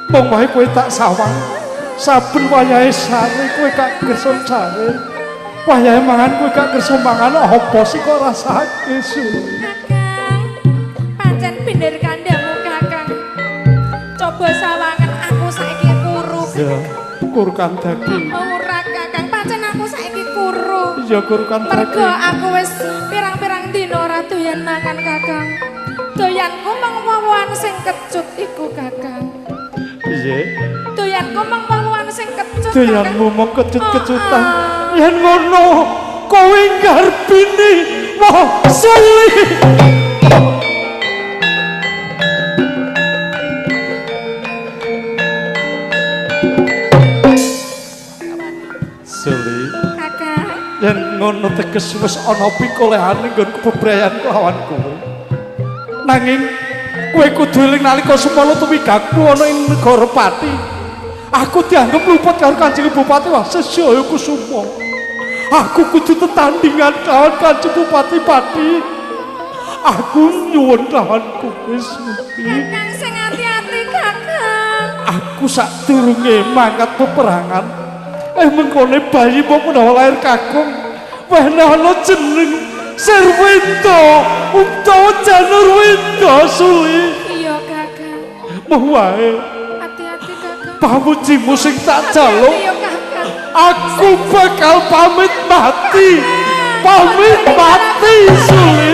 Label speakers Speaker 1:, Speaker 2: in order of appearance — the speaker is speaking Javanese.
Speaker 1: Mong wae kowe tak sawang. Saben wayahe sare kowe gak kersa sare. Wayahe mangan kowe gak kersa mangan apa sih kok rasake Suli.
Speaker 2: Kakang, pancen bener kandhamu Kakang. Coba sawangan aku saiki kuru.
Speaker 1: Ya, kurkan daging.
Speaker 2: Ora Kakang, pancen aku saiki kuru.
Speaker 1: Ya kurkan
Speaker 2: Mergo
Speaker 1: daging.
Speaker 2: aku wis pirang-pirang dina ora doyan makan Kakang. Doyanku mung wowohan sing kecut iku Kakang.
Speaker 1: Piye?
Speaker 2: Doyanku mung wowohan sing kecut.
Speaker 1: Doyanmu mung kecut-kecutan.
Speaker 2: Oh,
Speaker 1: Yen ngono, kowe ngarbini wah Suli. Suli,
Speaker 2: Kakang.
Speaker 1: yen ngono teges wis ana pikolehane nggon bebrayan kelawan kowe. Nanging kowe kudu eling nalika semana tumigaku ana ing negara Pati. Aku dianggep luput karo Kanjeng Bupati wah Sejaya Kusuma. Aku kudu tetandingan kelawan Kanjeng Bupati Pati. Aku nyuwun kelawan kowe Suli.
Speaker 2: Kakang sing hati-hati Kakang.
Speaker 1: Aku sadurunge mangkat peperangan. Mengkone bayi mau menawa lahir kakung. Wenehana jeneng Sirwendo utawa Janur Wendo Suli.
Speaker 2: Iya Kakang.
Speaker 1: Mau wae
Speaker 2: Hati-hati Kakang.
Speaker 1: pamujimu sing tak jaluk.
Speaker 2: Iya Kakang.
Speaker 1: Aku bakal pamit mati. Pamit mati Suli.